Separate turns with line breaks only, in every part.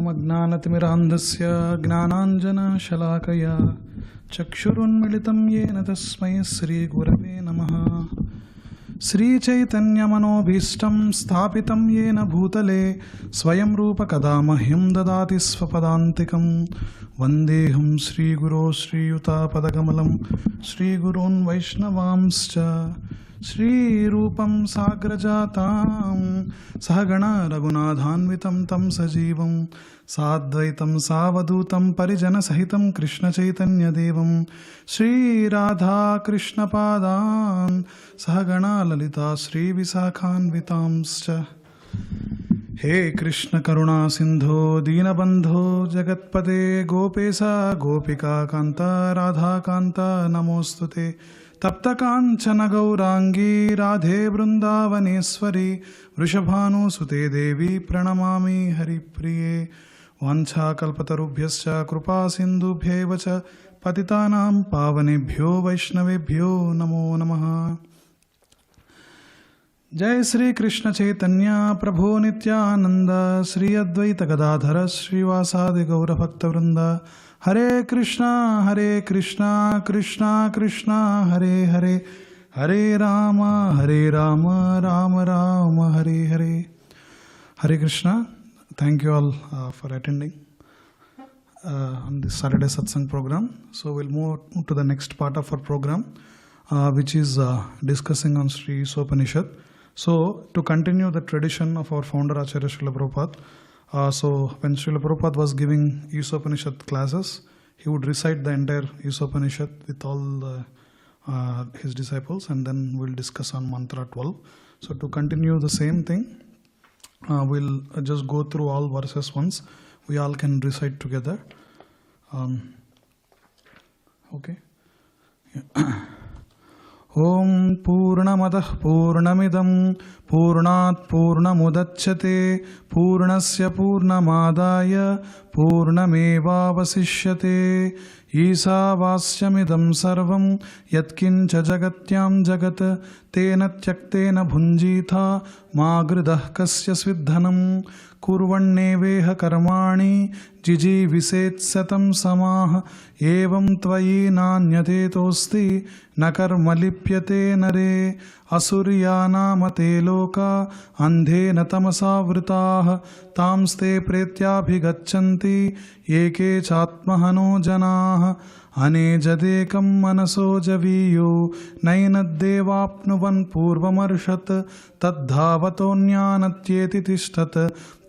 अज्ञानतिमिरान्धस्य ज्ञानाञ्जनशलाकया चक्षुरुन्मिलितं येन तस्मै श्रीगुरवे नमः। श्रीचैतन्यमनोभीष्टं स्थापितं येन भूतले स्वयं रूप कदा मह्यं ददाति स्वपदान्तिकं। वन्देऽहं श्रीगुरो श्रीयुतापदकमलं श्रीगुरून् वैष्णवांश्च। श्रीरूपं साग्रजातां सहगणा रघुनाथान्वितं तं सजीवं साद्वैतं सावधूतं परिजनसहितं कृष्णचैतन्यदेवं श्रीराधाकृष्णपादान् सहगणा ललिता श्रीविशाखान्वितांश्च। हे कृष्ण करुणा सिंधो दीनबंधो जगत्पते गोपेश गोपिका कांता राधा कांता नमोस्तुते। तप्त कांचन गौरांगी राधे वृंदावनेश्वरी वृषभानुसुते देवी प्रणमामि हरिप्रिये। वाञ्छाकल्पतरुभ्यश्च कृपा सिन्धुभ्यैव च पतितानां पावनेभ्यो वैष्णवेभ्यो नमो नमः। जय श्री कृष्ण चैतन्य प्रभु नित्यानंद श्री अद्वैत गदाधर श्रीवासादि गौर भक्तवृंद। हरे कृष्णा कृष्णा कृष्णा हरे हरे, हरे Ram Ram Ram Hare Hare. Hare Krishna. Thank you all for attending on this Saturday Satsang program. So we'll move to the next part of our program, which is discussing on Sri Isopanisad. So to continue the tradition of our founder Acharya Srila Prabhupada, so when Srila Prabhupada was giving Isopanisad classes, he would recite the entire Isopanisad with all his disciples, and then we'll discuss on Mantra-12. So to continue the same thing, we'll just go through all verses once. We all can recite together. Okay. Yeah. Om Purnamadah Purnamidam Purnat Purnamudachyate Purnasya Purnamadaya Purnamevavasishyate. ईशावास्यमिदं सर्वं यत्किञ्च जगत्यां जगत् तेन त्यक्तेन भुञ्जीथा मा गृधः कस्य स्विद्धनं। कुर्वन्नेवेह कर्माणि जिजीविषेत् शतं समाः एवं त्वयि नान्यथेतोऽस्ति न कर्म लिप्यते नरे। असुर्यानामते लोका अन्धेन तमसावृताः तांस्ते प्रेत्याभिगच्छन्ति ये के चात्महनो जनाः। अनेजदेकं मनसो जवीयो नैनद्देवाप्नुवन् पूर्वमर्षत् तद्धावतोऽन्यानत्येति तिष्ठत्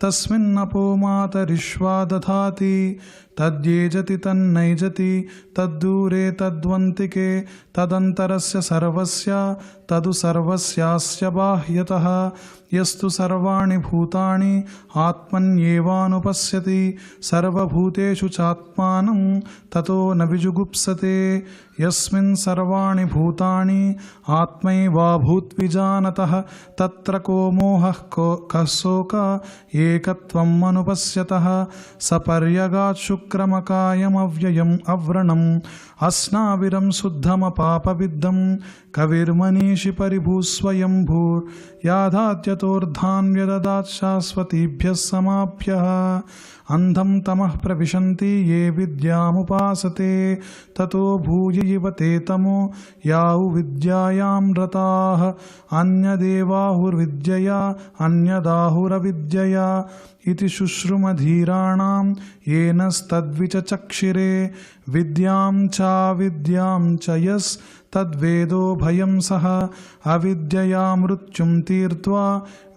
तस्मिन्नपो मातरिश्वा दधाति। तद्येजति तन्नैजति तद्दूरे तद्वन्तिके तदन्तरस्य सर्वस्य तदु सर्वस्यास्य बाह्यतः। यस्तु सर्वाणि भूतानि आत्मन्येवानुपश्यति सर्वभूतेषु चात्मानं ततो न विजुगुप्सते। यस्मिन् सर्वाणि भूतानि आत्मैवाभूत्विजानतः तत्र को मोहः कः शोकः एकत्वम् अनुपश्यतः। सपर्यगात् शुक्रमकायमव्ययम् अव्रणम् अस्नाविरं शुद्धमपापविद्धं कविर्मनीषि परिभूस्वयंभूर्याधात्यतोर्धान् व्यददात् शाश्वतीभ्यः समाभ्यः। अन्धं तमः प्रविशन्ति ये विद्यामुपासते ततो भूय इव ते तमो याउ विद्यायां रताः। अन्यदेवाहुर्विद्यया अन्यदाहुरविद्यया इति शुश्रुमधीराणां येनस्तद्विचचक्षिरे। विद्यां चाविद्यां च यस्तद्वेदो भयं सः अविद्यया मृत्युं तीर्त्वा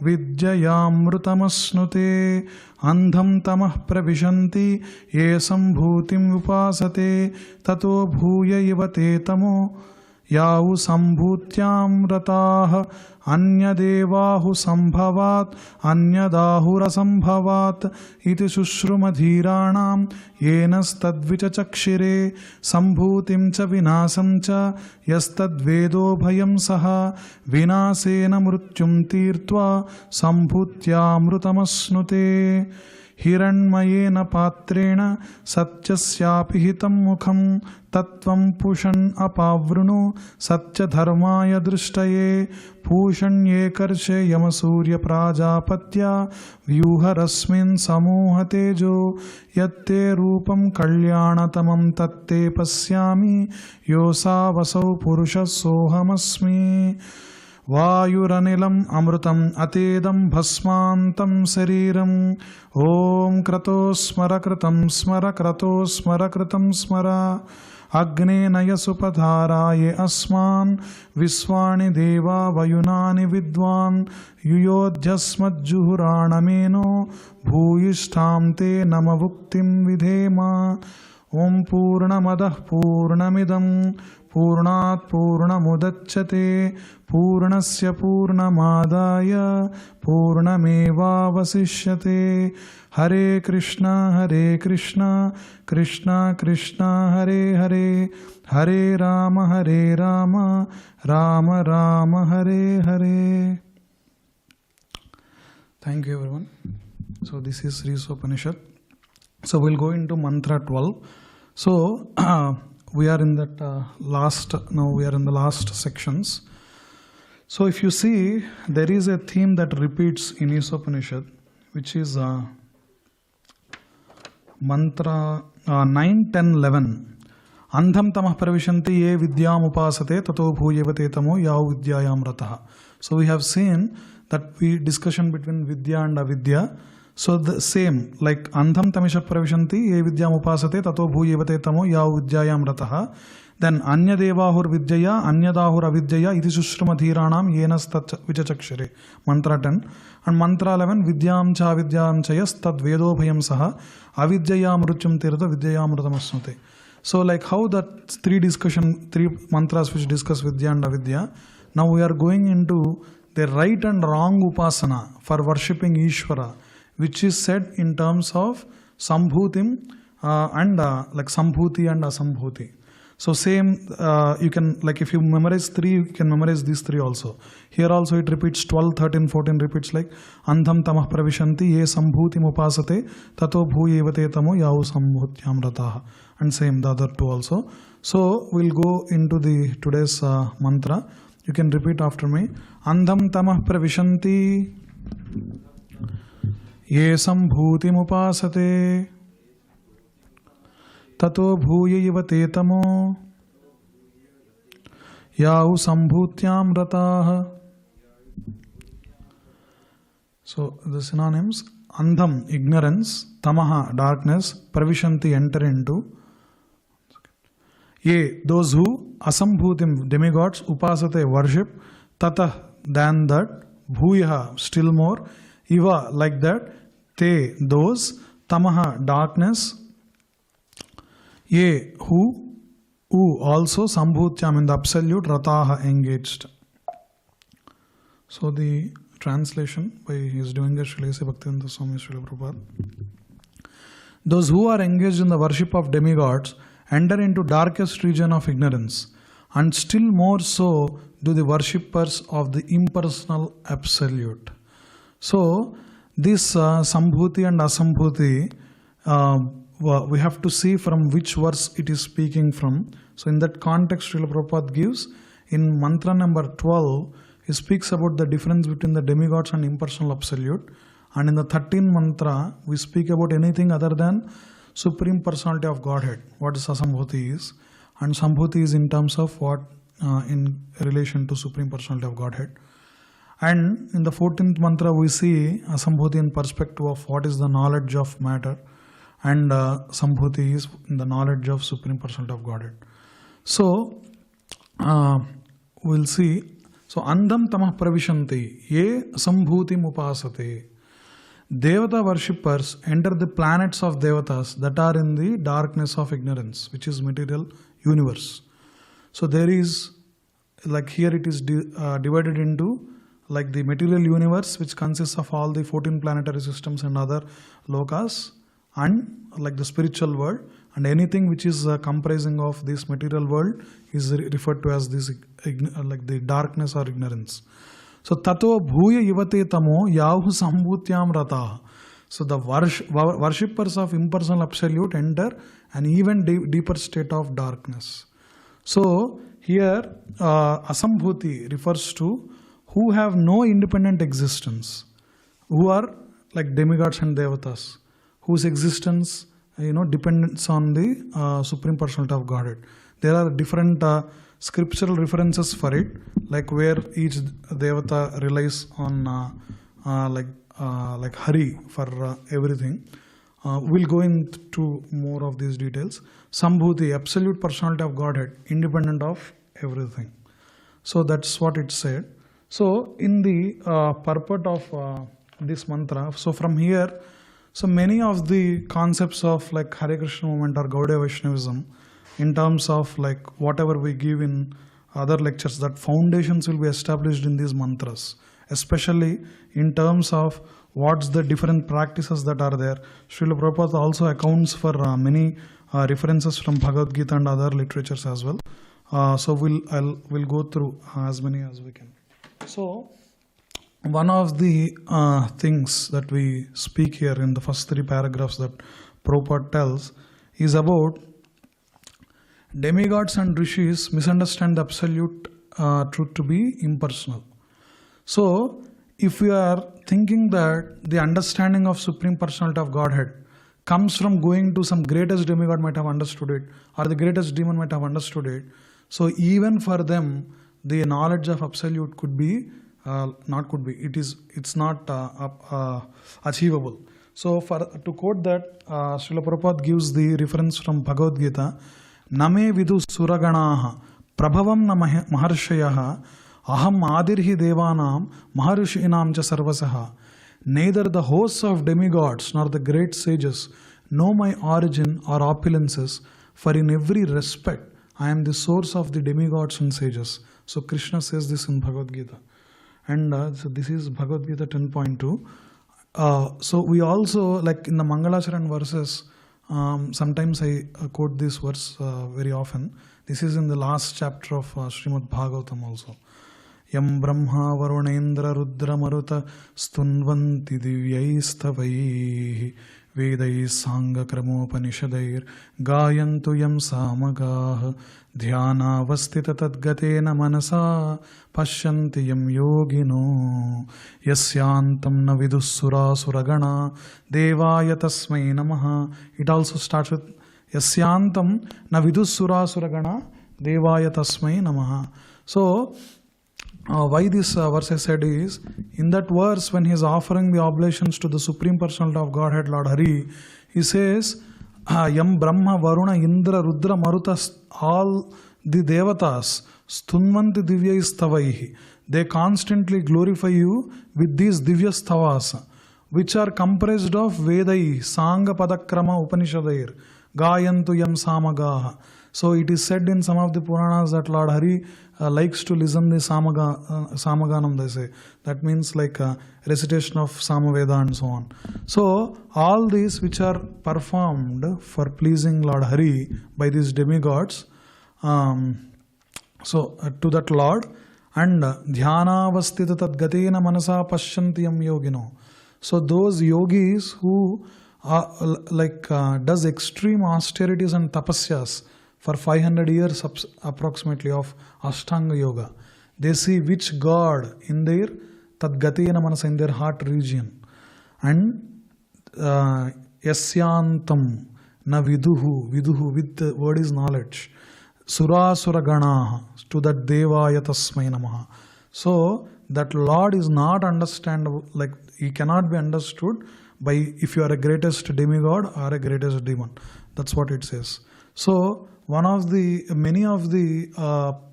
विद्ययामृतमश्नुते। अन्धं तमः प्रविशन्ति ये सम्भूतिम् उपासते ततो भूय इव ते तमो याउ सम्भूत्यां रताः। अन्यदेवाहुसम्भवात् अन्यदाहुरसम्भवात् इति शुश्रुमधीराणां येनस्तद्विचचक्षिरे। सम्भूतिं च विनाशं च यस्तद्वेदो भयं सः विनाशेन मृत्युं तीर्त्वा सम्भूत्यामृतमश्नुते। हिरण्मयेन पात्रेण सत्यस्यापि हितं मुखं तत्त्वं पूषन् अपावृणु सत्यधर्माय दृष्टये पूषण्ये कर्षे यमसूर्यप्राजापत्या व्यूहरश्मिन् समूहतेजो यत्ते रूपं कल्याणतमं तत्ते पश्यामि योऽसावसौ पुरुषः सोऽहमस्मि वायुरनिलम् अमृतम् अतेदं भस्मान्तं शरीरम् ॐ क्रतो स्मर कृतं स्मर क्रतो स्मर कृतं स्मर अग्नेन यसुपधाराये अस्मान् विश्वानि देवा वयुनानि विद्वान् युयोध्यस्मज्जुहुराणमेनो भूयिष्ठां ते नमभुक्तिं विधेम ॐ पूर्णमदः पूर्णमिदं पूर्णात् पूर्णमुदच्यते पूर्णस्य पूर्णमादाय पूर्णमेवावशिष्यते हरे Krishna Krishna Krishna Hare Hare Hare Ram Ram Ram Hare Hare. Thank you everyone. So this is Sri Isopanisad. So we'll go into Mantra-12. So we are in that now we are in the last sections. So if you see, there is a theme that repeats in Isopanisad, which is Mantra 9, 10, 11. Andham tamah pravishanti ye vidyam upasate tato bhuyevate tamo yav vidyayam rataha. So we have seen that discussion between vidya and avidya. So the same, like andham tamisha pravishanti ye vidyam upasate tato bhuyevate tamo yav vidyayam rataha. Then anya devahur vidyaya anyadahur avidyaya iti sushramatheeranam yenas tat vichachakshare. Mantra 10. And mantra 11, vidyam cha vidyam chayas tad vedobhayam saha avidyaya mrutyam tirtha vidyaya mrutamasnute. So like how that three mantras which discuss vidya and avidya, now we are going into the right and wrong upasana for worshipping Ishvara, which is said in terms of sambhutim and like sambhuti and asambhuti. So same, you can, like if you memorize 3, you can memorize these 3 also. Here also it repeats 12, 13, 14 repeats like andham tamah pravishanti ye sambhutim upasate tato bhuyevate tamo yahu sambhutyam rataha. And same the other 2 also. So we'll go into the today's mantra. You can repeat after me. Andham tamah pravishanti ye sambhutim upasate tato bhuyevate tamo yahu sambhutyam rataha. So the synonyms: andham, ignorance; tamaha, darkness; pravishanti, enter into; ye, those who; asambhutim, demigods; upasate, worship; tatah, than that; bhuyaha, still more; iva, like that; te, those; tamaha, darkness; ye, who; also; sambhutyam, in the absolute; rataha, engaged. So the translation by his doing a Srila Bhakti Swami Srila Prabhupada. Those who are engaged in the worship of demigods enter into darkest region of ignorance, and still more so do the worshippers of the impersonal absolute. So this sambhuti and asambhuti, we have to see from which verse it is speaking from. So in that context, Srila Prabhupada gives in mantra number 12, he speaks about the difference between the demigods and impersonal absolute. And in the 13th mantra, we speak about anything other than Supreme Personality of Godhead, what asambhuti is. And sambhuti is in terms of what in relation to Supreme Personality of Godhead. And in the 14th mantra, we see asambhuti in perspective of what is the knowledge of matter, and sambhuti is in the knowledge of Supreme Personality of Godhead. So we'll see. So andham tamah pravishanti ye sambhutim upasate. Devata worshippers enter the planets of devatas that are in the darkness of ignorance, which is material universe. So there is, like here it is divided into like the material universe, which consists of all the 14 planetary systems and other lokas, and like the spiritual world, and anything which is comprising of this material world is referred to as this like the darkness or ignorance. So tato bhuya yivate tamo yahu sambhutyam rataha. So the worshippers of impersonal absolute enter an even deeper state of darkness. So here Asambhuti refers to who have no independent existence, who are like demigods and devatas, whose existence depends on the Supreme Personality of Godhead. There are different scriptural references for it, like where each devata relies on like Hari for everything. We'll go into more of these details. Sambhuti, absolute personality of Godhead, independent of everything. So that's what it said. So in the purport of this mantra, so from here, so many of the concepts of like Hare Krishna movement or Gaudiya Vaishnavism, in terms of like whatever we give in other lectures, that foundations will be established in these mantras, especially in terms of what's the different practices that are there. Srila Prabhupada also accounts for many references from Bhagavad Gita and other literatures as well. So we'll go through as many as we can. So one of the things that we speak here in the first 3 paragraphs that Prabhupada tells is about demigods and rishis misunderstand the absolute truth to be impersonal. So if we are thinking that the understanding of Supreme Personality of Godhead comes from going to some greatest demigod might have understood it, or the greatest demon might have understood it, so even for them the knowledge of absolute could be it's not achievable. So to quote that, Srila Prabhupada gives the reference from Bhagavad Gita, Name vidu suraganaha prabhavam na maharshayaha aham adirhi devanam maharshinam cha sarvasaha. Neither the hosts of demigods nor the great sages know my origin or opulences, for in every respect I am the source of the demigods and sages. So Krishna says this in Bhagavad Gita. And so this is Bhagavad Gita 10.2. So we also, like in the Mangalacharan verses, sometimes I quote this verse very often. This is in the last chapter of Srimad Bhagavatam also. Yam Brahma Varunendra Rudra Maruta Stunvanti Divyaistavaihi Vedai Sangha Kramopanishadair Gayantu Yam Samagah Dhyana Vastita Tadgatena Manasa Pashyanti Yam Yogino Yasyantam Na Vidussura Suragana Devaya Tasmai Namaha. It also starts with Yasyantam Na Vidussura Suragana Devaya Tasmai Namaha. So why this verse I said is, in that verse when he is offering the oblations to the Supreme Personality of Godhead, Lord Hari, he says, Yam Brahma, Varuna, Indra, Rudra, Maruta, all the Devatas, Stunvanti Divya Stavaihi. They constantly glorify you with these Divya Stavas, which are comprised of Vedai, Sangha Padakrama Upanishadair, Gayantu Yam Samagaha. So it is said in some of the Puranas that Lord Hari likes to listen the Samaganam, they say. That means like recitation of Samaveda and so on. So all these which are performed for pleasing Lord Hari by these demigods, so to that Lord, and Dhyana Vastita Tadgatena Manasa Pashyantiyam Yogino. So those yogis who does extreme austerities and tapasyas for 500 years approximately of Ashtanga Yoga, they see which God in their Tadgatena Manasa, in their heart region. And Yasyantam Na Viduhu, Viduhu with the word is knowledge. Surasura Ganaha, to that Devaya Tasmai Namaha. So that Lord is not understandable, like he cannot be understood by if you are a greatest demigod or a greatest demon. That's what it says. So many of the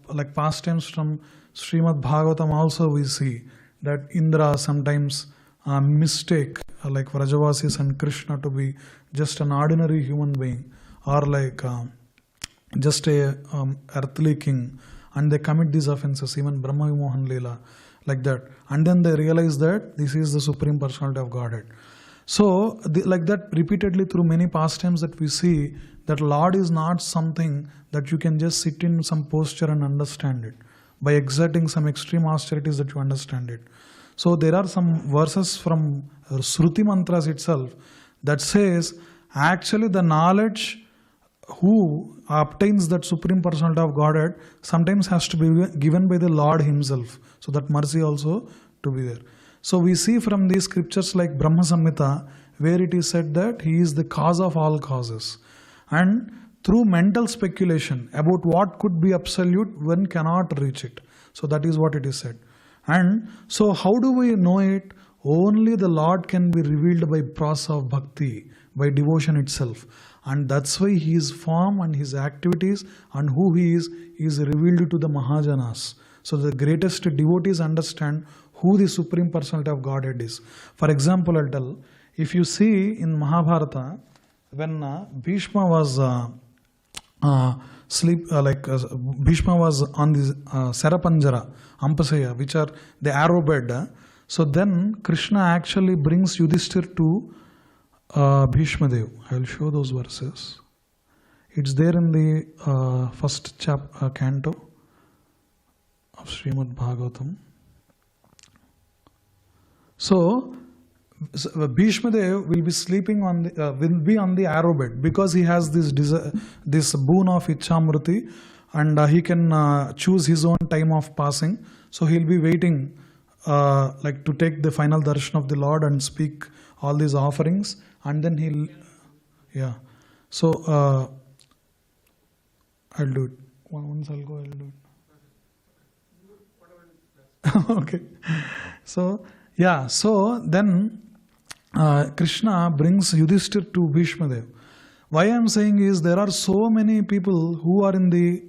like pastimes from Srimad Bhagavatam also we see that Indra sometimes mistake like Vrajavasis and Krishna to be just an ordinary human being, or like just a earthly king, and they commit these offenses, even Brahma Vimohan Leela, like that, and then they realize that this is the Supreme Personality of Godhead. So like that repeatedly through many pastimes that we see that Lord is not something that you can just sit in some posture and understand it by exerting some extreme austerities that you understand it. So there are some verses from Shruti mantras itself that says actually the knowledge who obtains that Supreme Personality of Godhead sometimes has to be given by the Lord Himself. So that mercy also to be there. So we see from these scriptures like Brahma Samhita, where it is said that He is the cause of all causes. And through mental speculation about what could be absolute, one cannot reach it. So that is what it is said. And so how do we know it? Only the Lord can be revealed by process of bhakti, by devotion itself. And that's why His form and His activities and who He is revealed to the Mahajanas. So the greatest devotees understand who the Supreme Personality of Godhead is. For example, I'll tell, if you see in Mahabharata, when Bhishma was Bhishma was on the Sarapanjara, Ampasaya, which are the arrow bed. So then Krishna actually brings Yudhishthir to Bhishma Dev. I will show those verses. It's there in the first canto of Srimad Bhagavatam. So Bhishma Dev will be sleeping on the arrow bed because he has this boon of Ichamriti, and he can choose his own time of passing. So he'll be waiting to take the final darshan of the Lord and speak all these offerings, and then he'll So I'll do it. Once I'll go, I'll do it. Okay. So then Krishna brings Yudhishthir to Bhishma Dev. Why I am saying is there are so many people who are in the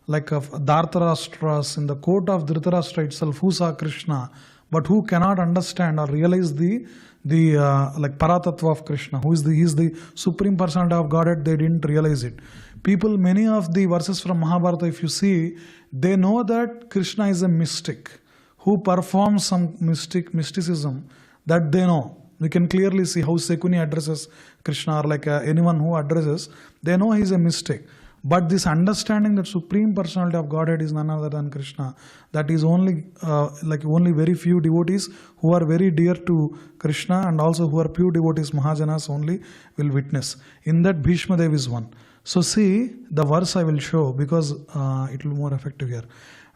Dhartarashtras, in the court of Dhritarashtra itself, who saw Krishna, but who cannot understand or realize the Paratattva of Krishna, he is the Supreme Personality of Godhead. They didn't realize it. People, many of the verses from Mahabharata, if you see, they know that Krishna is a mystic who performs some mysticism that they know. We can clearly see how Sekuni addresses Krishna, or anyone who addresses, they know he is a mystic. But this understanding that Supreme Personality of Godhead is none other than Krishna, that is only only very few devotees who are very dear to Krishna, and also who are pure devotees, Mahajanas only will witness. In that, Bhishma Dev is one. So see the verse I will show, because it will be more effective here.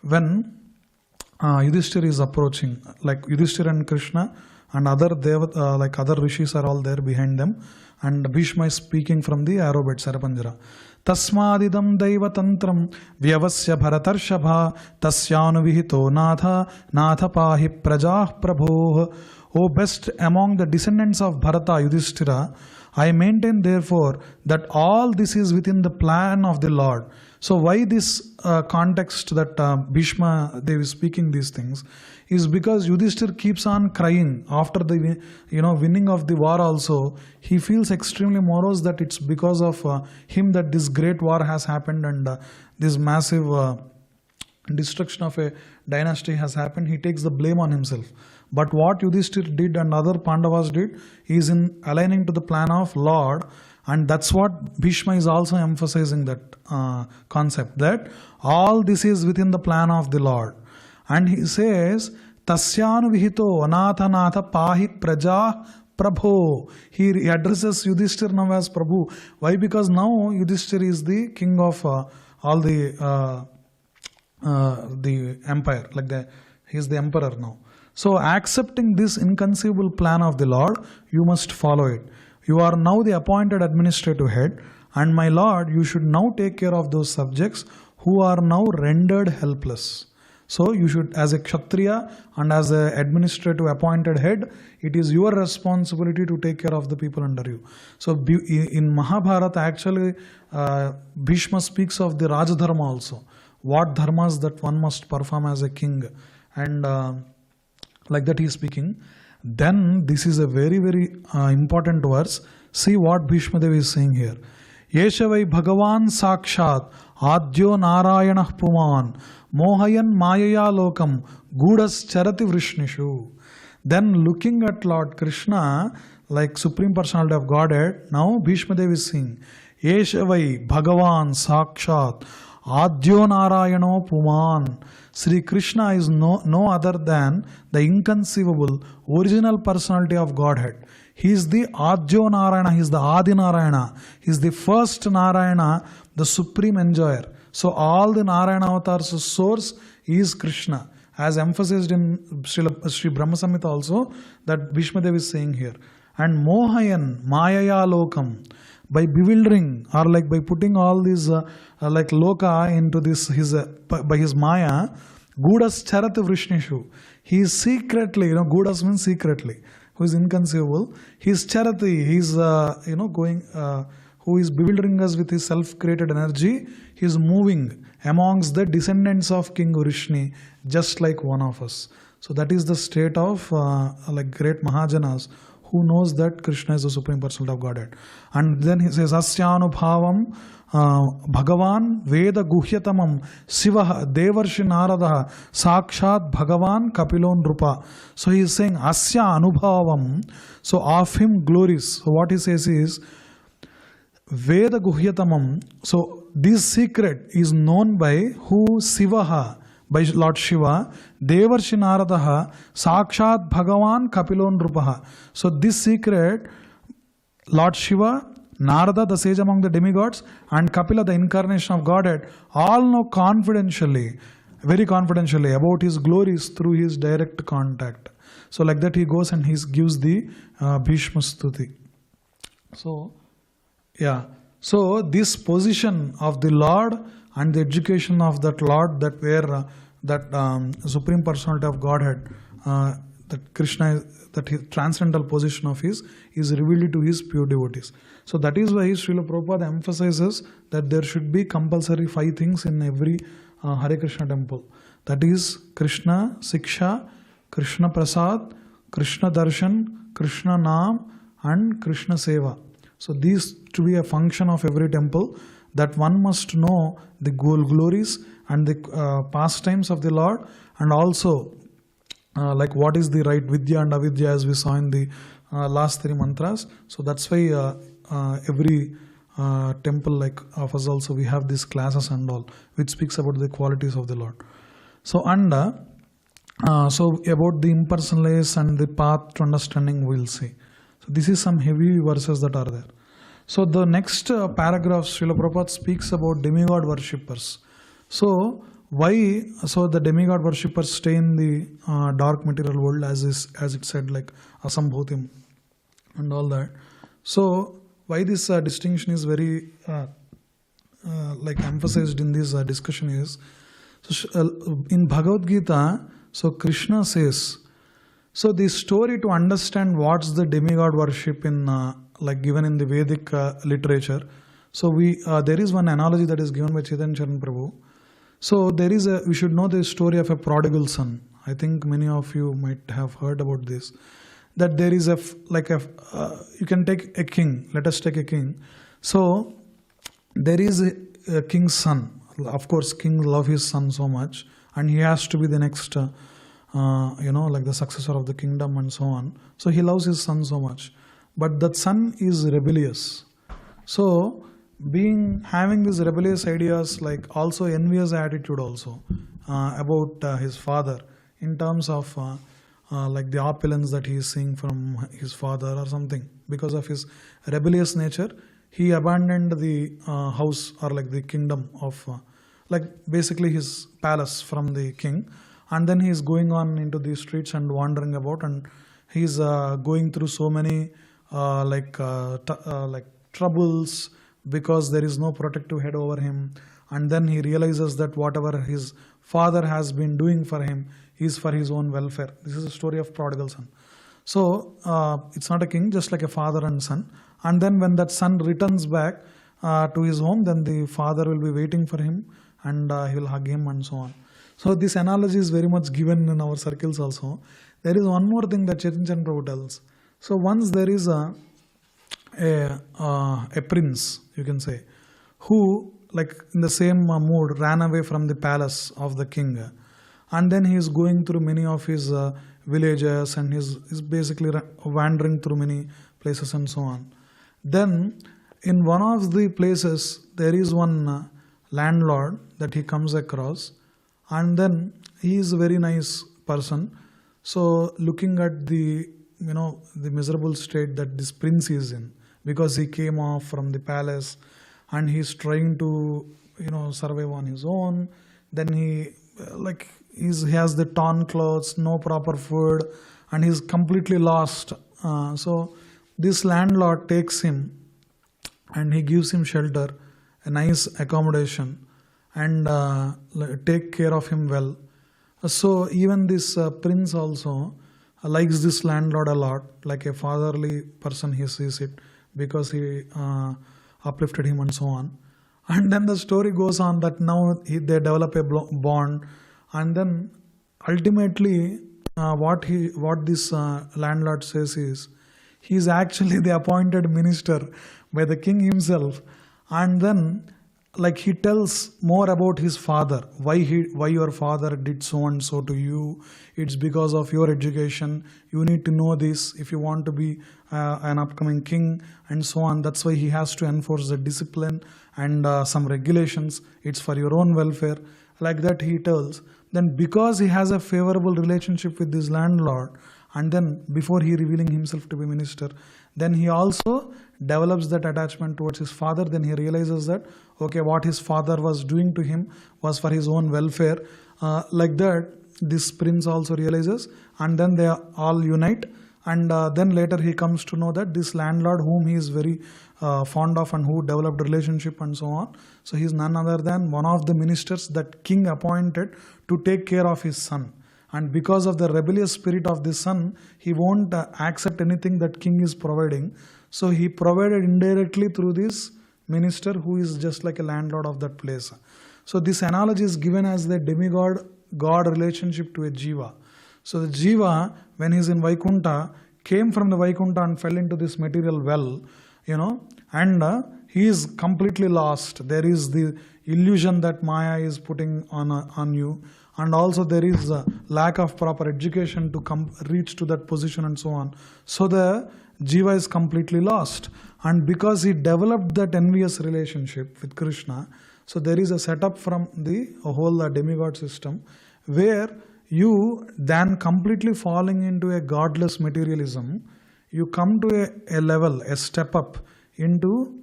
When Yudhishthir is approaching, Yudhishthir and Krishna and other other rishis are all there behind them, and Bhishma is speaking from the arrow bed, Sarapanjara. Tasmadidam daivatantram vyavasya bharatarshabha tasyanu natha pahi prajah prabhoh. O best among the descendants of Bharata, Yudhishthira, I maintain therefore that all this is within the plan of the Lord. So why this context that Bhishma Dev is speaking these things is because Yudhishthir keeps on crying after the winning of the war. Also he feels extremely morose that it's because of him that this great war has happened, and this massive destruction of a dynasty has happened. He takes the blame on himself. But what Yudhishthir did and other Pandavas did is in aligning to the plan of Lord. And that's what Bhishma is also emphasizing, that concept, that all this is within the plan of the Lord. And he says, Tasyanu vihito anatha pahi praja prabho. He addresses Yudhishthir now as Prabhu. Why? Because now Yudhishthir is the king of all the empire. He is the emperor now. So accepting this inconceivable plan of the Lord, you must follow it. You are now the appointed administrative head, and my Lord, you should now take care of those subjects who are now rendered helpless. So you should, as a Kshatriya and as an administrative appointed head, it is your responsibility to take care of the people under you. So in Mahabharata, actually, Bhishma speaks of the Rajadharma also. What dharmas that one must perform as a king. And like that he is speaking. Then this is a very, very important verse. See what Bhishma Dev is saying here. Yeshavai Bhagavan Sakshat Adyo Narayanah Puman Mohayan Mayaya Lokam Gudas Charati Vrishnishu. Then looking at Lord Krishna, like Supreme Personality of Godhead, now Bhishma Dev is saying, Yeshavai Bhagavan Sakshat Adyo Narayano Puman. Sri Krishna is no other than the inconceivable original personality of Godhead. He is the Adyo Narayana, he is the Adi Narayana, he is the first Narayana, the supreme enjoyer. So all the Narayana avatars' source is Krishna, as emphasized in Sri Brahma Samhita also, that Bhishmadev is saying here. And Mohayan, Mayaya Lokam, by bewildering or like by putting all these like loka into this by his Maya, Gudas Charat Vrishnishu, he is secretly, Gudas means secretly, who is inconceivable. He is Charati, he is going, who is bewildering us with his self-created energy. He is moving amongst the descendants of King Vrishni, just like one of us. So that is the state of like great Mahajanas, who knows that Krishna is the Supreme Personality of Godhead. And then he says, Asyanubhavam Bhagavan Veda Guhyatamam Sivaha Devarshi Naradaha Sakshat Bhagavan Kapilon Rupa. So he is saying Asya Anubhavam, so of him glories. So what he says is Veda Guhyatamam. So this secret is known by who? Sivaha, by Lord Shiva, Devarshi Naradaha, Sakshat Bhagavan Kapilon Rupaha. So this secret, Lord Shiva, Narada, the sage among the demigods, and Kapila, the incarnation of Godhead, all know confidentially, very confidentially, about his glories through his direct contact. So like that he goes and he gives the Bhishma Stuti. So, yeah. So this position of the Lord and the education of that Lord, that where that Supreme Personality of Godhead, that Krishna, that his transcendental position of his is revealed to his pure devotees. So that is why Srila Prabhupada emphasizes that there should be compulsory 5 things in every Hare Krishna temple. That is Krishna Siksha, Krishna Prasad, Krishna Darshan, Krishna Naam, and Krishna Seva. So these to be a function of every temple, that one must know the glories and the pastimes of the Lord, and also like what is the right Vidya and Avidya, as we saw in the last 3 mantras. So that's why every temple like of us also we have these classes and all, which speaks about the qualities of the Lord. So and so about the impersonalists and the path to understanding we'll see. So this is some heavy verses that are there. So the next paragraph, Srila Prabhupada speaks about demigod worshippers. So why? So the demigod worshippers stay in the dark material world, as it said, like asambhutim and all that. So why this distinction is very like emphasized in this discussion is, so in Bhagavad Gita, so Krishna says, so the story to understand what's the demigod worship in like given in the Vedic literature. So there is one analogy that is given by Chaitanya Charan Prabhu. So we should know the story of a prodigal son. I think many of you might have heard about this. That there is you can take a king. Let us take a king. So there is a king's son. Of course, king loves his son so much, and he has to be the next, like the successor of the kingdom and so on. So he loves his son so much, but that son is rebellious. So having these rebellious ideas, like also envious attitude also about his father, in terms of like the opulence that he is seeing from his father or something. Because of his rebellious nature, he abandoned the house or like the kingdom of like basically his palace from the king, and then he is going on into the streets and wandering about, and he is going through so many like troubles, because there is no protective head over him. And then he realizes that whatever his father has been doing for him is for his own welfare. This is a story of prodigal son. So it's not a king, just like a father and son. And then when that son returns back to his home, then the father will be waiting for him, and he will hug him and so on. So this analogy is very much given in our circles also. There is one more thing that Chaitanya Charan Prabhu tells. So once there is a prince, you can say, who like in the same mood ran away from the palace of the king, and then he is going through many of his villages, and is basically wandering through many places and so on. Then in one of the places there is one landlord that he comes across, and then he is a very nice person. So looking at the the miserable state that this prince is in, because he came off from the palace and he's trying to survive on his own. Then he he has the torn clothes, no proper food, and he's completely lost. So this landlord takes him and he gives him shelter, a nice accommodation, and take care of him well. So even this prince also likes this landlord a lot, like a fatherly person he sees it, because he uplifted him and so on. And then the story goes on that now they develop a bond, and then ultimately what this landlord says is he is actually the appointed minister by the king himself. And then he tells more about his father, why your father did so and so to you. It's because of your education, you need to know this if you want to be an upcoming king, and so on. That's why he has to enforce the discipline and some regulations. It's for your own welfare, like that he tells. Then because he has a favorable relationship with this landlord, and then before he revealing himself to be minister, then he also develops that attachment towards his father. Then he realizes that okay, what his father was doing to him was for his own welfare. Like that this prince also realizes, and then they all unite. And then later he comes to know that this landlord, whom he is very fond of and who developed relationship and so on, so he is none other than one of the ministers that king appointed to take care of his son. And because of the rebellious spirit of the son, he won't accept anything that king is providing. So he provided indirectly through this minister who is just like a landlord of that place. So this analogy is given as the demigod-god relationship to a jiva. So the jiva, when he is in Vaikuntha, came from the Vaikuntha and fell into this material well, and he is completely lost. There is the illusion that Maya is putting on you. And also there is a lack of proper education to reach to that position and so on. So the jiva is completely lost. And because he developed that envious relationship with Krishna, so there is a setup from the whole demigod system where you, then completely falling into a godless materialism, you come to a level, a step up into,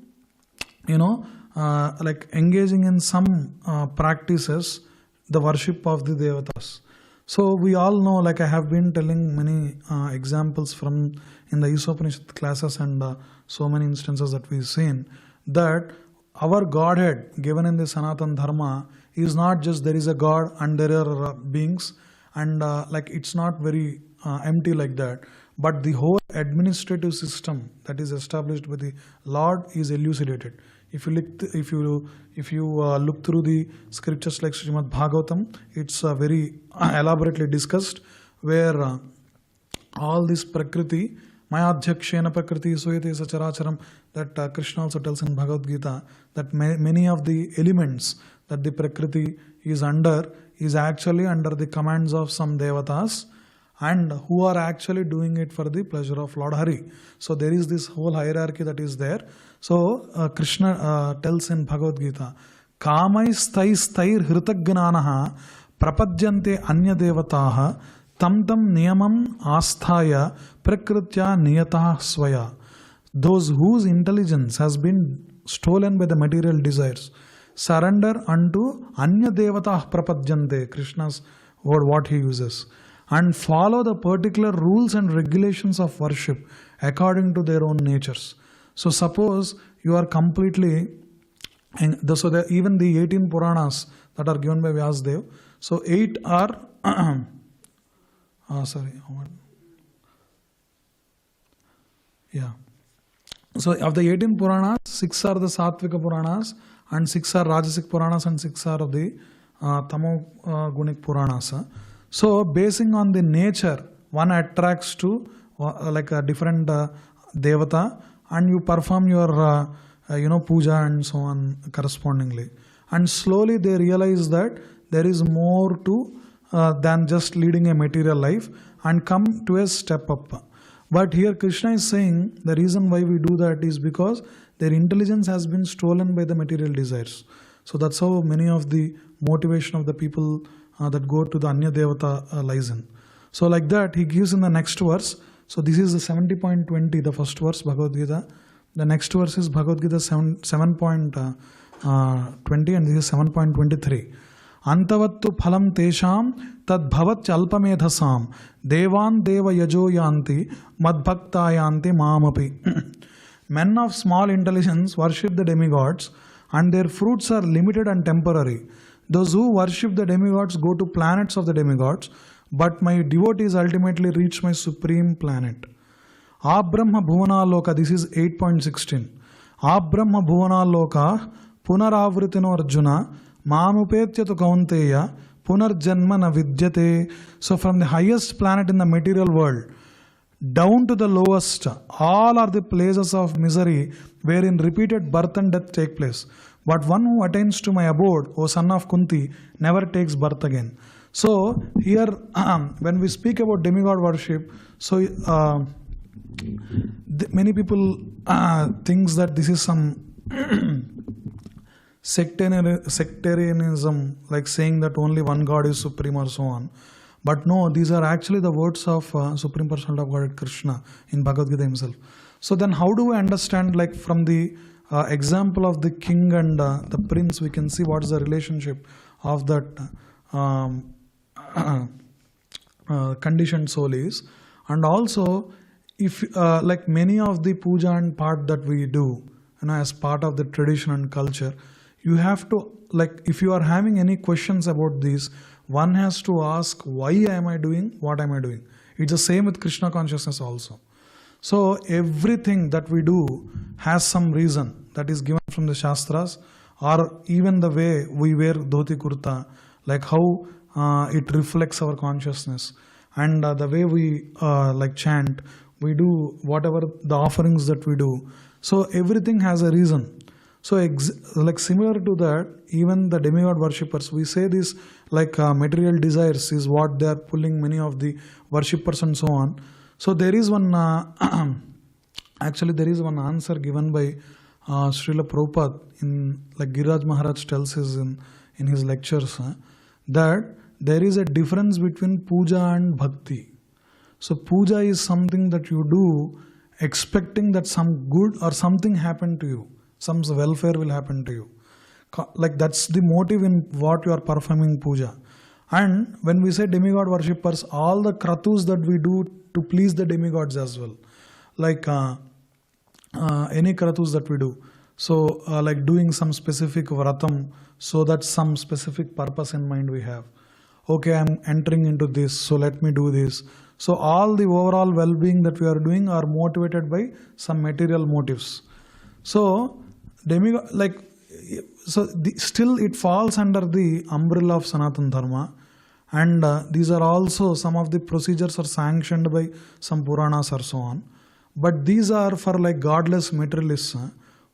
engaging in some practices, the worship of the devatas. So we all know, I have been telling many examples from in the Isopanisad classes and so many instances that we've seen, that our Godhead given in the Sanatana Dharma is not just there is a God and there are beings, and it's not very empty like that, but the whole administrative system that is established by the Lord is elucidated. If you look through the scriptures like Srimad Bhagavatam, it's very elaborately discussed, where all this Prakriti, Mayadhyakshena Prakriti Suyate Sacharacharam, that Krishna also tells in Bhagavad Gita, that many of the elements that the Prakriti is actually under the commands of some devatas, and who are actually doing it for the pleasure of Lord Hari. So there is this whole hierarchy that is there. So Krishna tells in Bhagavad Gita, Kamaistair Hritagnanaha Prapadyante Anya Devataha Tam Niyamam Asthaya Prakritya Niyataha Swaya. Those whose intelligence has been stolen by the material desires surrender unto Anya Devatah Prapadyante, Krishna's word, what he uses, and follow the particular rules and regulations of worship according to their own natures. So suppose you are completely, even the 18 Puranas that are given by Vyasadeva, so 8 are, So of the 18 Puranas, 6 are the Sattvika Puranas, and 6 are Rajasic Puranas, and 6 are of the Tamo Gunic Puranas. So basing on the nature, one attracts to a different devata, and you perform your puja and so on correspondingly. And slowly they realize that there is more to than just leading a material life, and come to a step up. But here Krishna is saying the reason why we do that is because their intelligence has been stolen by the material desires. So that's how many of the motivation of the people that go to the Anya Devata lies in. So like that, he gives in the next verse. So this is the 70.20, the first verse, Bhagavad Gita. The next verse is Bhagavad Gita 7.20 and this is 7.23. Antavattu phalam tesham tad bhavat alpamedhasam devan deva yajo yanti madbhakta yanti mamapi. Men of small intelligence worship the demigods and their fruits are limited and temporary. Those who worship the demigods go to planets of the demigods, but my devotees ultimately reach my supreme planet. Abrahma Bhuvana Loka, this is 8.16. Abrahma Bhuvana Loka Punaravritino Arjuna Mamupetyatu Kaunteya Punarjanma na vidyate. So from the highest planet in the material world down to the lowest, all are the places of misery wherein repeated birth and death take place. But one who attains to my abode, O son of Kunti, never takes birth again. So here when we speak about demigod worship, so many people thinks that this is some sectarianism, like saying that only one God is supreme or so on. But no, these are actually the words of Supreme Personality of Godhead Krishna in Bhagavad Gita himself. So then how do we understand, like from the example of the king and the prince, we can see what is the relationship of that conditioned soul is. And also, if like many of the puja and part that we do, as part of the tradition and culture, you have to, like if you are having any questions about this, one has to ask, why am I doing what am I doing? It's the same with Krishna consciousness also. So everything that we do has some reason that is given from the Shastras, or even the way we wear dhoti kurta, like how it reflects our consciousness, and the way we like chant, we do whatever the offerings that we do. So everything has a reason. So like similar to that, even the demigod worshippers, we say this like material desires is what they are pulling many of the worshippers and so on. So there is one, actually there is one answer given by Srila Prabhupada in, like Giriraj Maharaj tells us in his lectures, that there is a difference between puja and bhakti. So puja is something that you do expecting that some good or something happen to you, some welfare will happen to you. Like that's the motive in what you are performing puja. And when we say demigod worshippers, all the kratus that we do to please the demigods as well, like any kratus that we do. So like doing some specific vratam, so that some specific purpose in mind we have. Okay, I'm entering into this, so let me do this. So all the overall well-being that we are doing are motivated by some material motives. So demigod, like, so still it falls under the umbrella of Sanatana Dharma, and these are also some of the procedures are sanctioned by some Puranas or so on. But these are for like godless materialists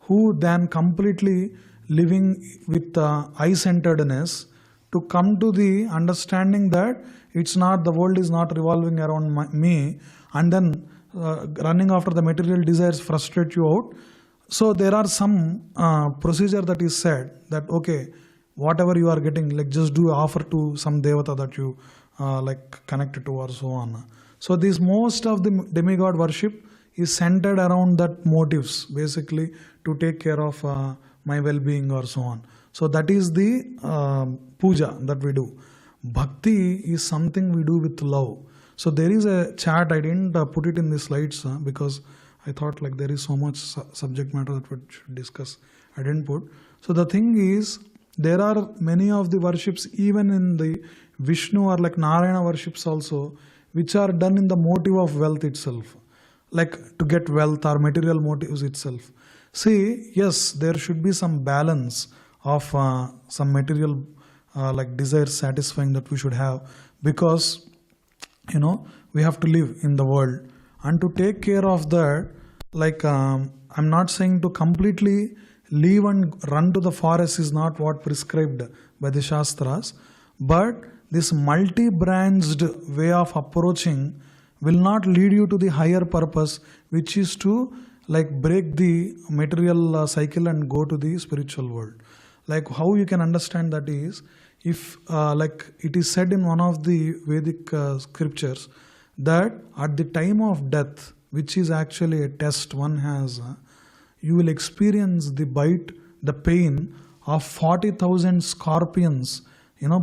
who then completely living with I-centeredness to come to the understanding that it's not, the world is not revolving around me, and then running after the material desires frustrate you out. So there are some procedure that is said that okay, whatever you are getting, like just do offer to some devata that you like connected to or so on. So this most of the demigod worship is centered around that motives, basically to take care of my well-being or so on. So that is the puja that we do. Bhakti is something we do with love. So there is a chart, I didn't put it in the slides because I thought like there is so much subject matter that we should discuss. I didn't put. So the thing is, there are many of the worships even in the Vishnu or like Narayana worships also, which are done in the motive of wealth itself, like to get wealth or material motives itself. See, yes, there should be some balance of some material like desires satisfying that we should have, because we have to live in the world, and to take care of that, like I'm not saying to completely leave and run to the forest is not what prescribed by the Shastras, but this multi-branched way of approaching will not lead you to the higher purpose, which is to like break the material cycle and go to the spiritual world. Like how you can understand that is, if like it is said in one of the Vedic scriptures that at the time of death, which is actually a test one has, you will experience the bite, the pain of 40,000 scorpions,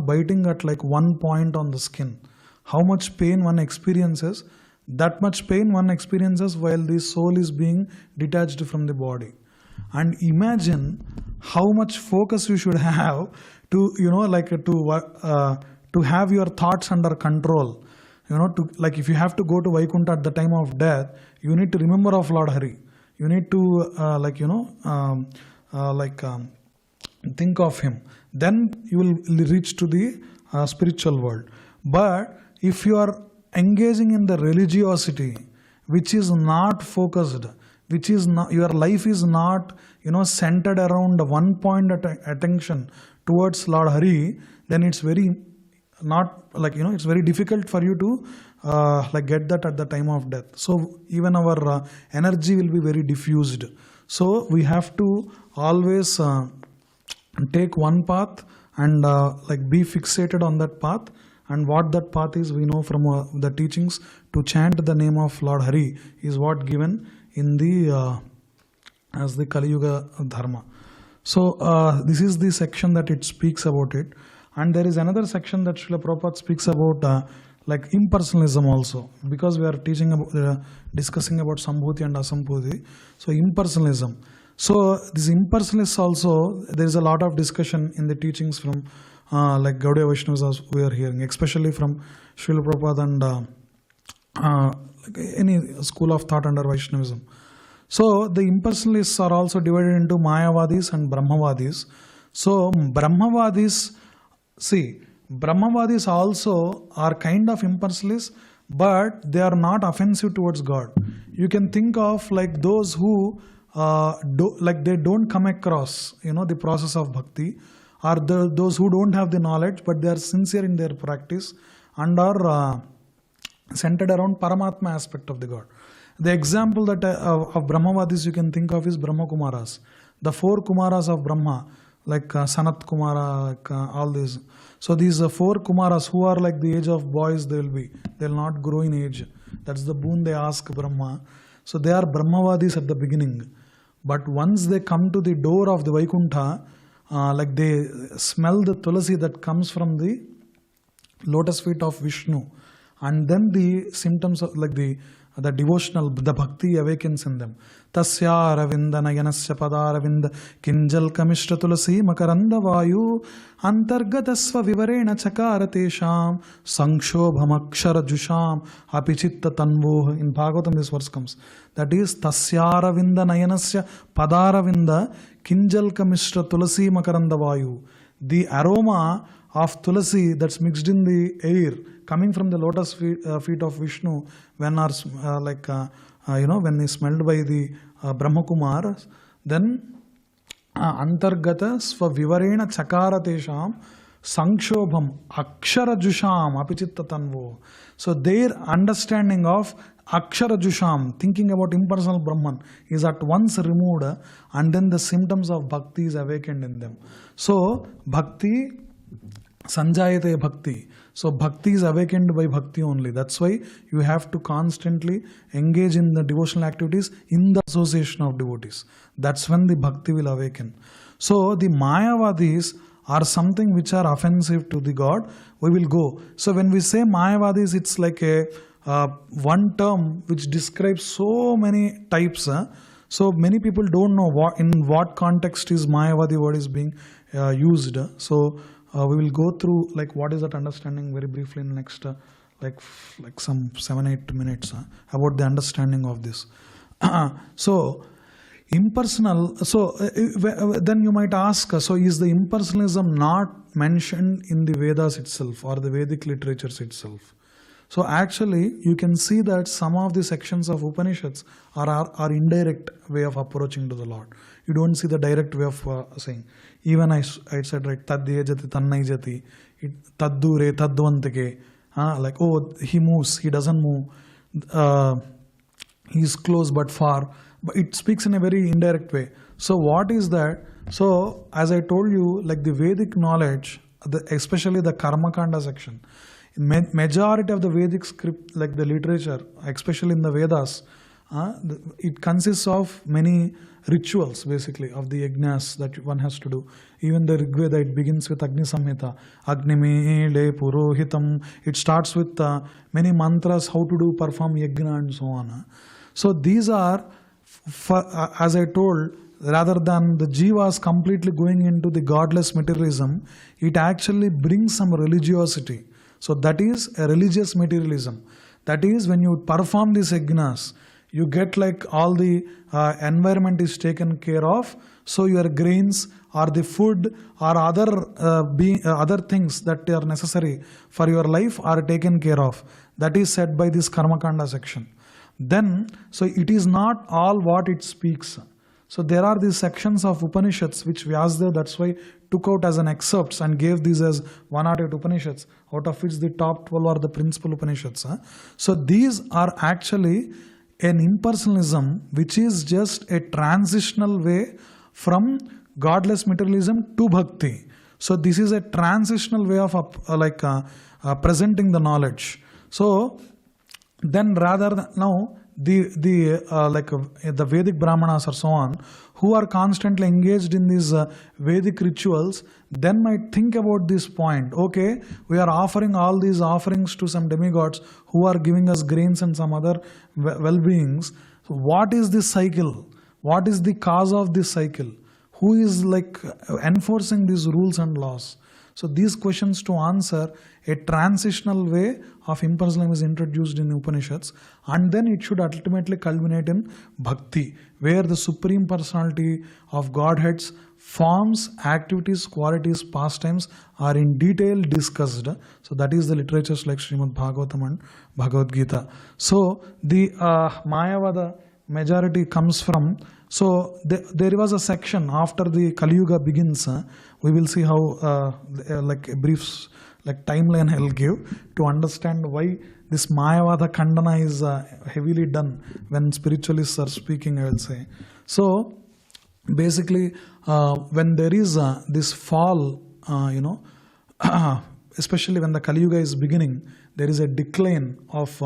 biting at like one point on the skin. How much pain one experiences, that much pain one experiences while the soul is being detached from the body. And imagine how much focus you should have to have your thoughts under control. Like if you have to go to Vaikuntha at the time of death, you need to remember of Lord Hari. You need to think of him. Then you will reach to the spiritual world. But if you are engaging in the religiosity, which is not focused, which is not, your life is not centered around one point attention towards Lord Hari, then it's very it's very difficult for you to get that at the time of death. So even our energy will be very diffused. So we have to always take one path and be fixated on that path. And what that path is, we know from the teachings, to chant the name of Lord Hari is what given in the as the Kali Yuga Dharma. So this is the section that it speaks about it. And there is another section that Srila Prabhupada speaks about impersonalism also, because we are teaching about discussing about Sambhuti and Asambhuti. So impersonalism. So this impersonalists also, there is a lot of discussion in the teachings from Gaudiya Vaishnavas as we are hearing, especially from Srila Prabhupada and any school of thought under Vaishnavism. So the impersonalists are also divided into Mayavadis and Brahmavadis. So Brahmavadis also are kind of impersonalists, but they are not offensive towards God. You can think of like those who they don't come across the process of bhakti, or those who don't have the knowledge but they are sincere in their practice and are centered around Paramatma aspect of the God. The example that of Brahmavadis you can think of is Brahma Kumaras. The 4 Kumaras of Brahma, like Sanat Kumara, all these. So these 4 Kumaras who are like the age of boys, they will not grow in age. That's the boon they ask Brahma. So they are Brahmavadis at the beginning. But once they come to the door of the Vaikuntha, they smell the tulasi that comes from the lotus feet of Vishnu, and then the symptoms of the devotional, the bhakti awakens in them. Tasya Ravinda Nayanasya Padaravinda Kinjal Kamishra Tulasi Makaranda Vayu Antargatasva Vivarena Chakaratesham Sankshobhamakshara Jusham Apichitta Tanvoh. In Bhagavatam this verse comes. That is Tasya Ravinda Nayanasya Padaravinda Kinjal Kamishra Tulasi Makaranda Vayu. The aroma of tulasi that's mixed in the air coming from the lotus feet of Vishnu when is smelled by the Brahmakumars, then Antargata Sva Vivarena Chakaratesham Sankshobham Akshara Jusham Apichitta Tanvo. So their understanding of Akshara Jusham, thinking about impersonal Brahman, is at once removed, and then the symptoms of bhakti is awakened in them. So bhakti Sanjayate Bhakti. So bhakti is awakened by bhakti only. That's why you have to constantly engage in the devotional activities in the association of devotees. That's when the bhakti will awaken. So the Mayavadis are something which are offensive to the God. We will go. So when we say Mayavadis, it's like a one term which describes so many types. So many people don't know in what context is Mayavadi word is being used. So we will go through what is that understanding very briefly in the next some 7-8 minutes about the understanding of this. So impersonal. So then you might ask, so is the impersonalism not mentioned in the Vedas itself or the Vedic literatures itself? So actually you can see that some of the sections of Upanishads are indirect way of approaching to the Lord. You don't see the direct way of saying. Even I said, right, Tadye jati tannai jati, taddure taddvantake, he moves, he doesn't move, he is close but far. But it speaks in a very indirect way. So what is that? So as I told you, the Vedic knowledge, especially the Karma Kanda section. Majority of the Vedic script, like the literature, especially in the Vedas, it consists of many rituals basically of the yajnas that one has to do. Even the Rigveda, it begins with Agni Samhita, Agnimi Le Purohitam. It starts with many mantras, how to do perform yajna and so on. So these are, as I told, rather than the jivas completely going into the godless materialism, it actually brings some religiosity. So that is a religious materialism. That is, when you perform these yajnas, you get like all the environment is taken care of. So your grains or the food or other things that are necessary for your life are taken care of. That is said by this Karmakanda section. Then, so it is not all what it speaks. So there are these sections of Upanishads which Vyasadeva, that's why, took out as an excerpts and gave these as 108 Upanishads, out of which the top 12 are the principal Upanishads. So these are actually an impersonalism which is just a transitional way from godless materialism to bhakti. So this is a transitional way of presenting the knowledge. So then rather than now the Vedic Brahmanas or so on, who are constantly engaged in these Vedic rituals, then might think about this point. Okay, we are offering all these offerings to some demigods who are giving us grains and some other well-beings. So what is this cycle? What is the cause of this cycle? Who is like enforcing these rules and laws? So these questions to answer, a transitional way of impersonalism is introduced in the Upanishads, and then it should ultimately culminate in Bhakti, where the Supreme Personality of Godhead's forms, activities, qualities, pastimes are in detail discussed. So that is the literatures like Srimad Bhagavatam and Bhagavad Gita. So the Mayavada majority comes from, so there was a section after the Kali Yuga begins. We will see how like a brief timeline I'll give to understand why this Mayavada Khandana is heavily done when spiritualists are speaking, I will say. So basically when there is this fall, especially when the Kali Yuga is beginning, there is a decline of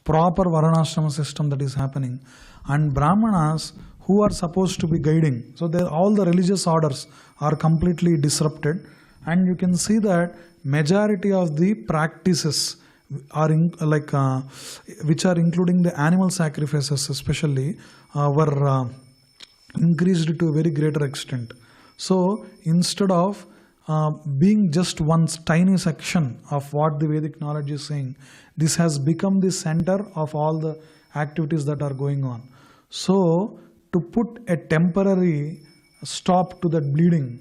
proper Varnashrama system that is happening, and Brahmanas who are supposed to be guiding, so all the religious orders are completely disrupted, and you can see that majority of the practices are which are including the animal sacrifices especially were increased to a very greater extent. So instead of being just one tiny section of what the Vedic knowledge is saying, this has become the center of all the activities that are going on. So to put a temporary stop to that bleeding,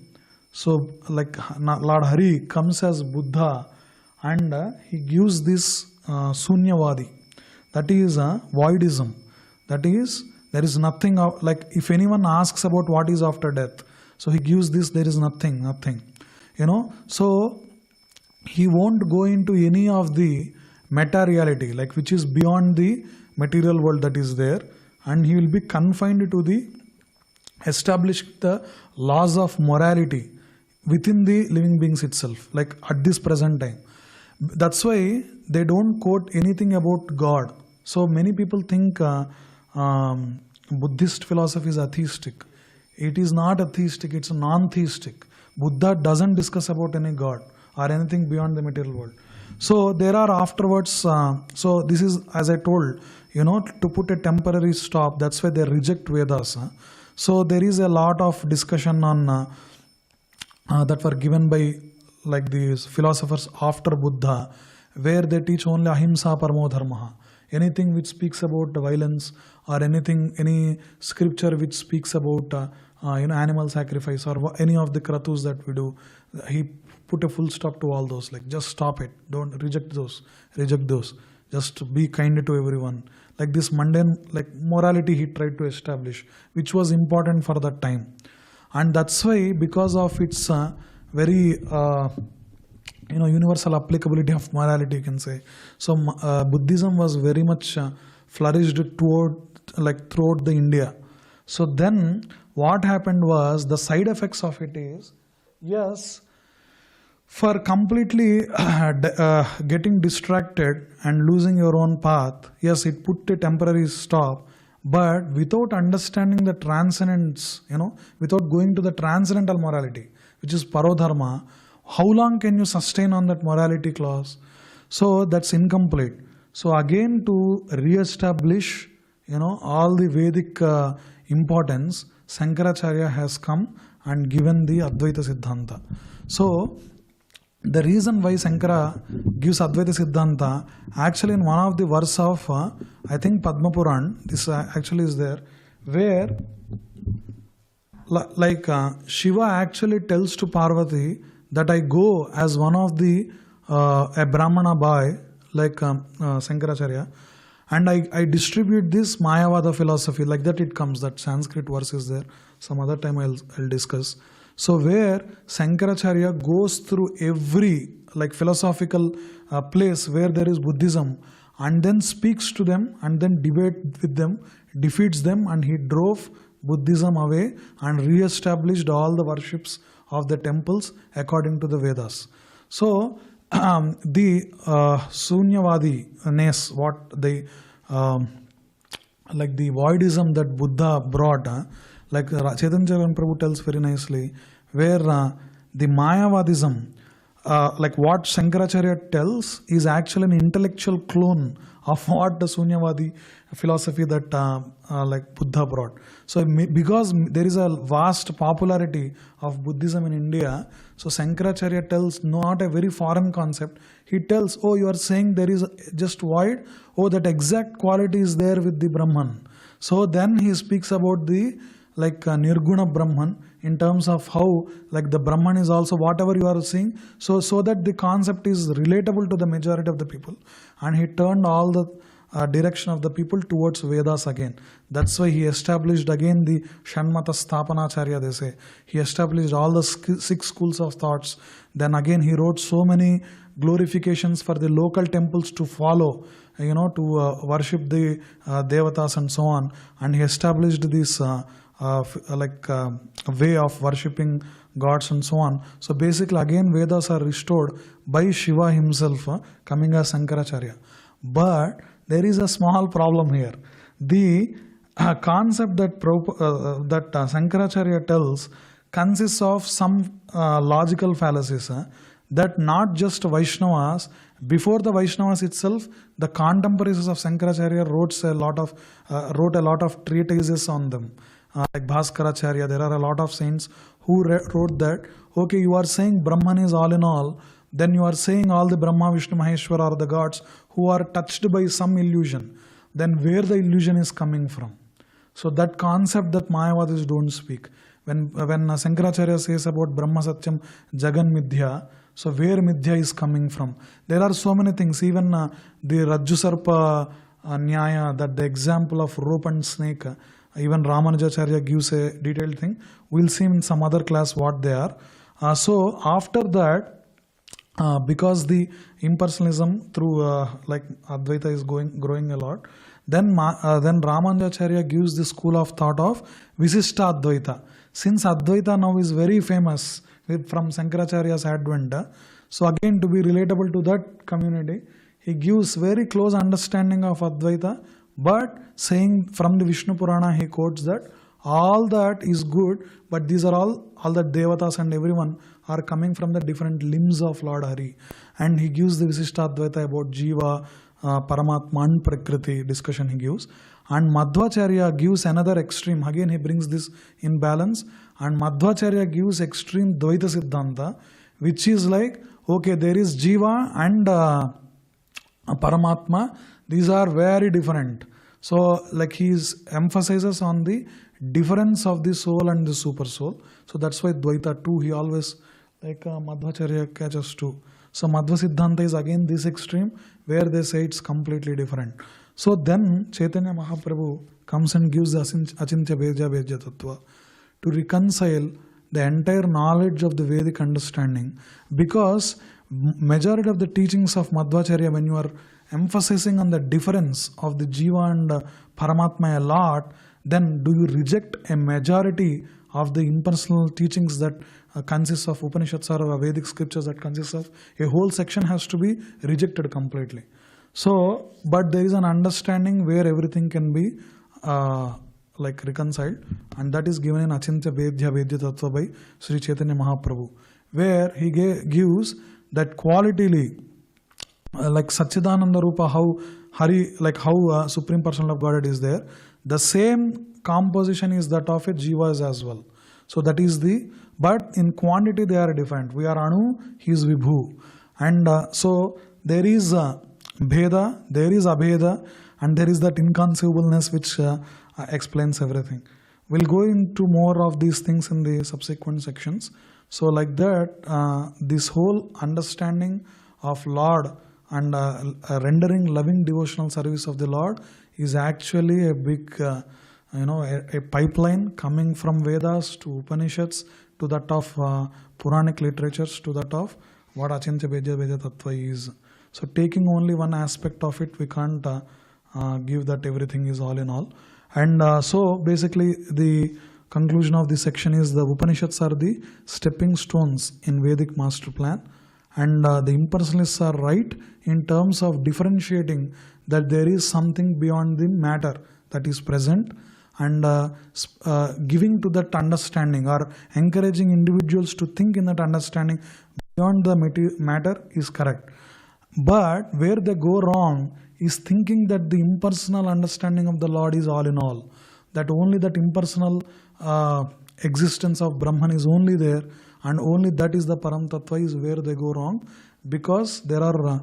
so like Lord Hari comes as Buddha and he gives this Sunyavadi, that is voidism, that is there is nothing, like if anyone asks about what is after death, so he gives this, there is nothing, so he won't go into any of the meta reality, like which is beyond the material world that is there, and he will be confined to the established the laws of morality within the living beings itself, like at this present time. That's why they don't quote anything about God. So many people think Buddhist philosophy is atheistic. It is not atheistic, it's non-theistic. Buddha doesn't discuss about any God or anything beyond the material world. So there are afterwards, so this is, as I told, to put a temporary stop, that's why they reject Vedas. So there is a lot of discussion on that were given by like these philosophers after Buddha, where they teach only ahimsa paramo dharma. Anything which speaks about violence or any scripture which speaks about animal sacrifice or any of the kratus that we do, he put a full stop to all those. Like just stop it. Don't reject those. Just be kind to everyone. Like this mundane, like morality he tried to establish, which was important for that time. And that's why, because of its very universal applicability of morality, you can say. So Buddhism was very much flourished throughout the India. So then what happened was, the side effects of it is, yes, for completely getting distracted and losing your own path. Yes, it put a temporary stop, but without understanding the transcendence, without going to the transcendental morality, which is parodharma, how long can you sustain on that morality clause? So that's incomplete. So again, to re-establish, all the Vedic importance, Shankaracharya has come and given the Advaita Siddhanta. So the reason why Shankara gives Advaita Siddhanta, actually in one of the verse of, I think Padma Puran, this actually is there, where Shiva actually tells to Parvati that I go as one of the, a Brahmana boy, like Shankaracharya, and I distribute this Mayavada philosophy, like that it comes, that Sanskrit verse is there, some other time I'll discuss. So where Shankaracharya goes through every philosophical place where there is Buddhism and then speaks to them and then debate with them, defeats them, and he drove Buddhism away and re-established all the worships of the temples according to the Vedas. So the Sunyavadi-ness, what the the voidism that Buddha brought, like Chaitanya Prabhu tells very nicely, where the Mayavadism, what Shankaracharya tells, is actually an intellectual clone of what the Sunyavadi philosophy that Buddha brought. So because there is a vast popularity of Buddhism in India, so Shankaracharya tells not a very foreign concept. He tells, oh, you are saying there is just void, oh, that exact quality is there with the Brahman. So then he speaks about the Nirguna Brahman, in terms of how the Brahman is also whatever you are seeing, so that the concept is relatable to the majority of the people. And he turned all the direction of the people towards Vedas again. That's why he established again the Shanmata Sthapanacharya, they say. He established all the 6 schools of thoughts. Then again he wrote so many glorifications for the local temples to follow, to worship the Devatas and so on. And he established this way of worshipping gods and so on. So basically again Vedas are restored by Shiva himself coming as Shankaracharya. But there is a small problem here. The concept that Shankaracharya tells consists of some logical fallacies, that not just Vaishnavas, before the Vaishnavas itself, the contemporaries of Shankaracharya wrote a lot of treatises on them. Like Bhaskaracharya, there are a lot of saints who wrote that, okay, you are saying Brahman is all in all, then you are saying all the Brahma, Vishnu, Maheshwara are the gods who are touched by some illusion. Then where the illusion is coming from? So that concept that Mayavadis don't speak. When Shankaracharya says about Brahma Satyam, Jagan Midhya, so where Midhya is coming from? There are so many things, even the Rajju Sarpa Nyaya, that the example of rope and snake, even Ramanujacharya gives a detailed thing. We'll see in some other class what they are. So after that, because the impersonalism through Advaita is growing a lot, then Ramanujacharya gives the school of thought of Visishta Advaita. Since Advaita now is very famous from Shankaracharya's advent, so again to be relatable to that community, he gives very close understanding of Advaita, but saying from the Vishnu Purana, he quotes that all that is good, but these are all the Devatas and everyone are coming from the different limbs of Lord Hari. And he gives the Visishta Advaita about Jiva, Paramatma and Prakriti discussion he gives. And Madhvacharya gives another extreme. Again he brings this in balance. And Madhvacharya gives extreme Dvaita Siddhanta, which is like, okay, there is Jiva and Paramatma. These are very different. So he emphasizes on the difference of the soul and the super soul. So that's why Dvaita too, he always Madhvacharya catches too. So Madhva Siddhanta is again this extreme where they say it's completely different. So then Chaitanya Mahaprabhu comes and gives the Achintya Bhejya Bhejya Tattva to reconcile the entire knowledge of the Vedic understanding, because majority of the teachings of Madhvacharya, when you are emphasizing on the difference of the Jiva and Paramatma a lot, then do you reject a majority of the impersonal teachings that consists of Upanishads or Vedic scriptures that consists of a whole section has to be rejected completely. So, but there is an understanding where everything can be like reconciled, and that is given in Achintya Vedya Vedya Tattva by Sri Chaitanya Mahaprabhu, where he gives that qualitatively, like Satchidananda Rupa, how Hari, like how Supreme Personal of Godhead is there, the same composition is that of a Jivas as well. So that is but in quantity they are different. We are Anu, he is Vibhu. And so there is Bheda, there is Abheda, and there is that inconceivableness which explains everything. We'll go into more of these things in the subsequent sections. So like that, this whole understanding of Lord and rendering loving devotional service of the Lord is actually a big, a pipeline coming from Vedas to Upanishads to that of Puranic literatures to that of what Achintya Vedya Vedya Tattva is. So taking only one aspect of it, we can't give that everything is all in all. And so basically the conclusion of this section is the Upanishads are the stepping stones in Vedic master plan, and the impersonalists are right in terms of differentiating that there is something beyond the matter that is present, and giving to that understanding or encouraging individuals to think in that understanding beyond the matter is correct. But where they go wrong is thinking that the impersonal understanding of the Lord is all in all, that only that impersonal existence of Brahman is only there, and only that is the Param Tattva is where they go wrong, because there are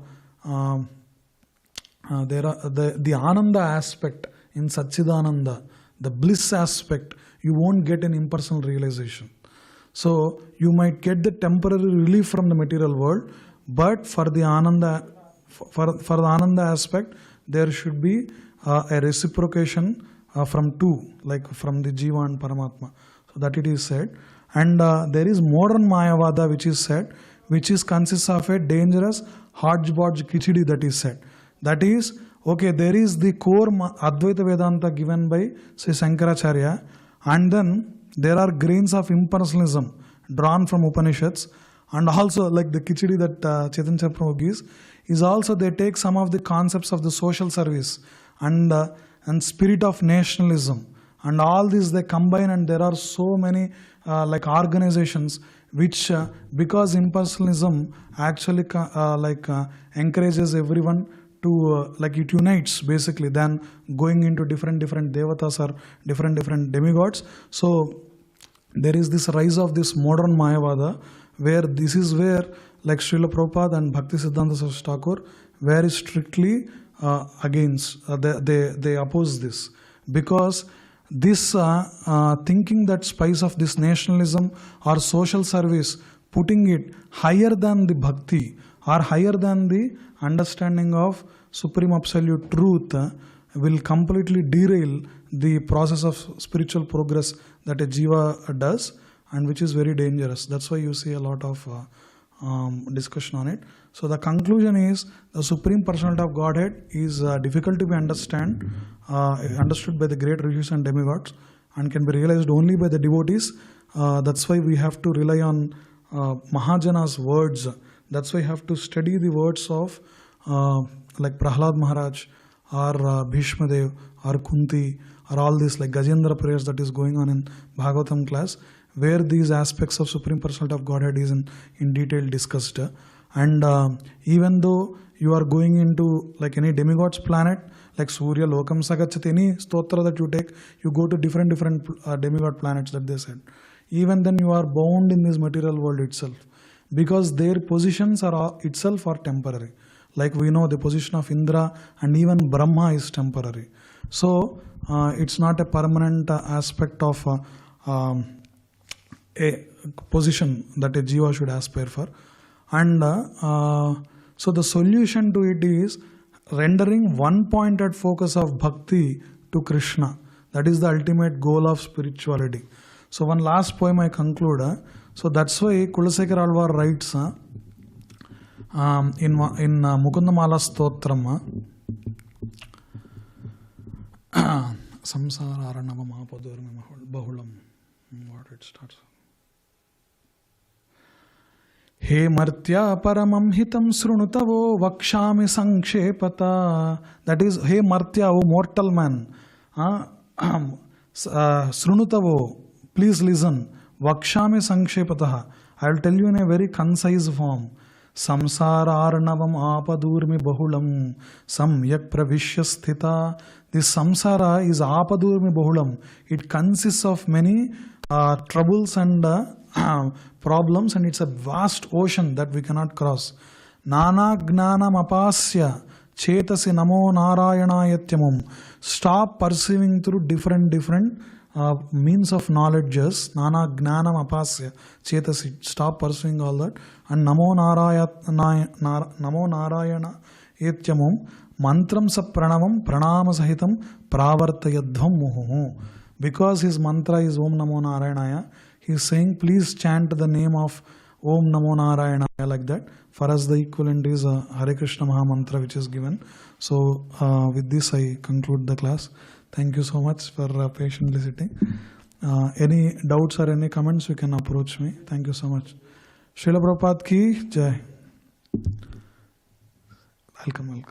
the Ananda aspect in Satchidananda, the bliss aspect, you won't get an impersonal realization. So you might get the temporary relief from the material world, but for the Ananda, for the Ananda aspect, there should be a reciprocation from two, like from the Jiva and Paramatma. So that it is said. And there is modern Mayavada which is said, which consists of a dangerous hodgepodge khichdi that is said. That is, okay, there is the core Advaita Vedanta given by Sri Shankaracharya, and then there are grains of impersonalism drawn from Upanishads, and also like the khichdi that Chaitanya Prabhu gives, is also they take some of the concepts of the social service and spirit of nationalism, and all these they combine, and there are so many like organizations which because impersonalism actually encourages everyone to like it unites basically than going into different devatas or different demigods. So there is this rise of this modern Mayavada, where this is where like Srila Prabhupada and Bhakti Siddhanta Saraswati Thakur very strictly against, they oppose this, because this thinking that spice of this nationalism or social service, putting it higher than the bhakti or higher than the understanding of supreme absolute truth will completely derail the process of spiritual progress that a jiva does, and which is very dangerous. That's why you see a lot of discussion on it. So the conclusion is the Supreme Personality of Godhead is difficult to be understood by the great rishis and demigods, and can be realized only by the devotees. That's why we have to rely on Mahajana's words. That's why you have to study the words of like Prahlad Maharaj or Bhishma Dev or Kunti or all this like Gajendra prayers that is going on in Bhagavatam class, where these aspects of Supreme Personality of Godhead is in detail discussed. And even though you are going into like any demigod's planet, like Surya, Lokam, Sagachat, any stotra that you take, you go to different demigod planets that they said. Even then you are bound in this material world itself, because their positions are itself are temporary. Like we know the position of Indra and even Brahma is temporary. So it's not a permanent aspect of a position that a jiva should aspire for. And so the solution to it is rendering one-pointed focus of bhakti to Krishna. That is the ultimate goal of spirituality. So one last poem I conclude. So that's why Kulasekar Alvar writes in Mukundamala Stotram, Samsara Aranava Mahapadurma Bahulam. What it starts. He martya paramam hitam srunutavo vakshami sankshepata. That is, hey martya, O mortal man. Srunutavo, please listen. Vakshami sankshepata. I will tell you in a very concise form. Samsara arnavam apadurmi bahulam samyak pravishya sthita. This samsara is apadurmi bahulam. It consists of many troubles and problems, and it's a vast ocean that we cannot cross. Nana gnanam apasya chetasi namo narayanayatyamum. Stop perceiving through different means of knowledges. Nana gnanam apasya chetasi. Stop pursuing all that. And namo narayana yatyamum mantram sa pranavam pranama sahitam pravartayadhvam muhu. Because his mantra is Om Namo Narayanaya, he is saying, please chant the name of Om Namo Narayanaya like that. For us, the equivalent is Hare Krishna Maha Mantra, which is given. So, with this, I conclude the class. Thank you so much for patiently sitting. Any doubts or any comments, you can approach me. Thank you so much. Srila Prabhupada ki Jai. Welcome.